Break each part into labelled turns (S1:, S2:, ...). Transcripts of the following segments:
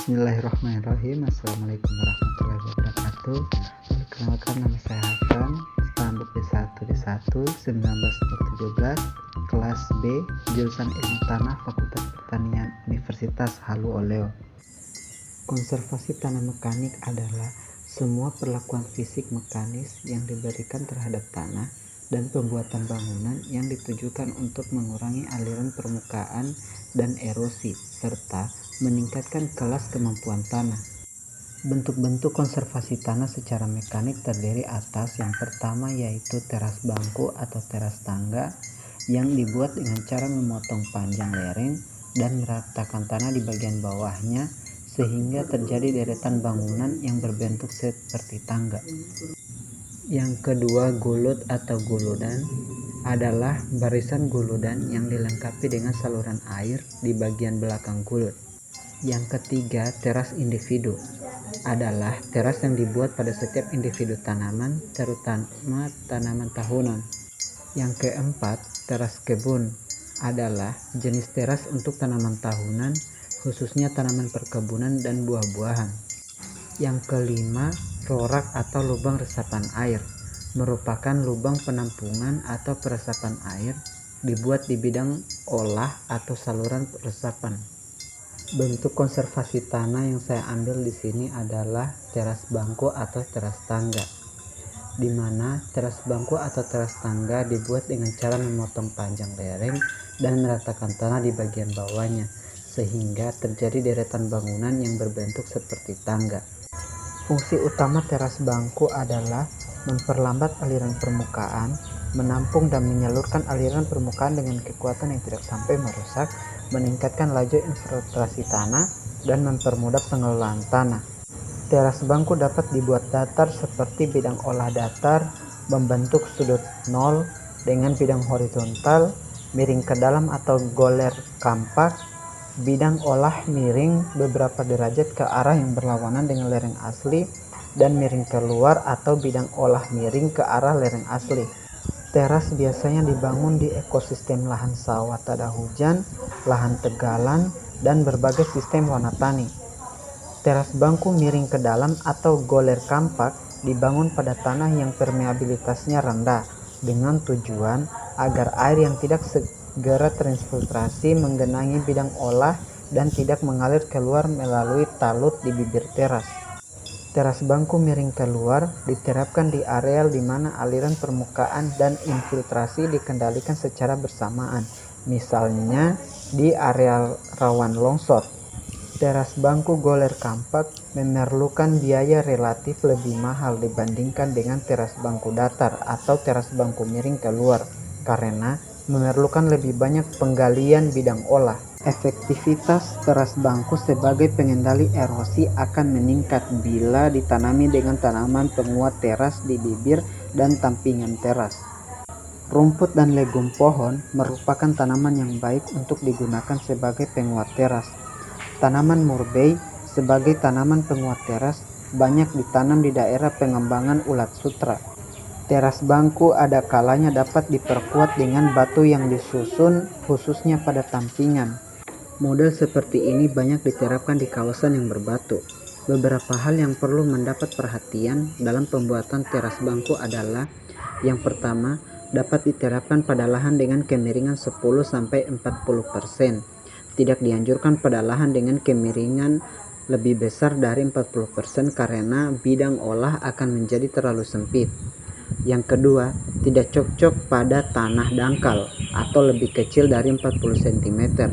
S1: Bismillahirrahmanirrahim. Assalamualaikum warahmatullahi wabarakatuh. Perkenalkan, nama saya Hasan, Stambuk D1 1917, kelas B, jurusan Ilmu Tanah, Fakultas Pertanian, Universitas Halu Oleo. Konservasi tanah mekanik adalah semua perlakuan fisik mekanis yang diberikan terhadap tanah dan pembuatan bangunan yang ditujukan untuk mengurangi aliran permukaan dan erosi, serta meningkatkan kelas kemampuan tanah. Bentuk-bentuk konservasi tanah secara mekanik terdiri atas yang pertama yaitu teras bangku atau teras tangga yang dibuat dengan cara memotong panjang lereng dan meratakan tanah di bagian bawahnya sehingga terjadi deretan bangunan yang berbentuk seperti tangga. Yang kedua, gulut atau guludan adalah barisan guludan yang dilengkapi dengan saluran air di bagian belakang gulut. Yang ketiga, teras individu adalah teras yang dibuat pada setiap individu tanaman, terutama tanaman tahunan. Yang keempat, teras kebun adalah jenis teras untuk tanaman tahunan, khususnya tanaman perkebunan dan buah-buahan. Yang kelima, rorak atau lubang resapan air merupakan lubang penampungan atau peresapan air dibuat di bidang olah atau saluran resapan. Bentuk konservasi tanah yang saya ambil di sini adalah teras bangku atau teras tangga, di mana teras bangku atau teras tangga dibuat dengan cara memotong panjang lereng dan meratakan tanah di bagian bawahnya sehingga terjadi deretan bangunan yang berbentuk seperti tangga. Fungsi utama teras bangku adalah memperlambat aliran permukaan, menampung dan menyalurkan aliran permukaan dengan kekuatan yang tidak sampai merusak, meningkatkan laju infiltrasi tanah, dan mempermudah pengelolaan tanah. Teras bangku dapat dibuat datar seperti bidang olah datar, membentuk sudut nol dengan bidang horizontal, miring ke dalam atau goler kampak, bidang olah miring beberapa derajat ke arah yang berlawanan dengan lereng asli, dan miring keluar atau bidang olah miring ke arah lereng asli. Teras biasanya dibangun di ekosistem lahan sawah tada hujan, lahan tegalan, dan berbagai sistem warna tani. Teras bangku miring ke dalam atau goler kampak dibangun pada tanah yang permeabilitasnya rendah dengan tujuan agar air yang tidak segera terinfiltrasi menggenangi bidang olah dan tidak mengalir keluar melalui talut di bibir teras. Teras bangku miring keluar diterapkan di areal di mana aliran permukaan dan infiltrasi dikendalikan secara bersamaan, misalnya di areal rawan longsor. Teras bangku goler kampak memerlukan biaya relatif lebih mahal dibandingkan dengan teras bangku datar atau teras bangku miring keluar karena memerlukan lebih banyak penggalian bidang olah. Efektivitas teras bangku sebagai pengendali erosi akan meningkat bila ditanami dengan tanaman penguat teras di bibir dan tampingan teras. Rumput dan legum pohon merupakan tanaman yang baik untuk digunakan sebagai penguat teras. Tanaman murbei sebagai tanaman penguat teras banyak ditanam di daerah pengembangan ulat sutra. Teras bangku ada kalanya dapat diperkuat dengan batu yang disusun khususnya pada tampingan. Model seperti ini banyak diterapkan di kawasan yang berbatu. Beberapa hal yang perlu mendapat perhatian dalam pembuatan teras bangku adalah: yang pertama, dapat diterapkan pada lahan dengan kemiringan 10-40%. Tidak dianjurkan pada lahan dengan kemiringan lebih besar dari 40% karena bidang olah akan menjadi terlalu sempit. Yang kedua, tidak cocok pada tanah dangkal atau lebih kecil dari 40 cm.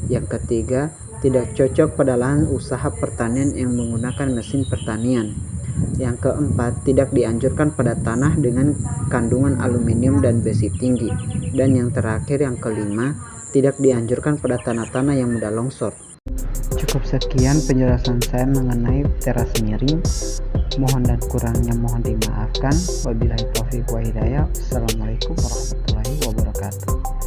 S1: Yang ketiga, tidak cocok pada lahan usaha pertanian yang menggunakan mesin pertanian. Yang keempat, tidak dianjurkan pada tanah dengan kandungan aluminium dan besi tinggi. Dan yang terakhir, yang kelima, tidak dianjurkan pada tanah-tanah yang mudah longsor. Cukup sekian penjelasan saya mengenai teras miring. Mohon dan kurangnya mohon dimaafkan. Wabillahi taufiq wa hidayah. Assalamualaikum warahmatullahi wabarakatuh.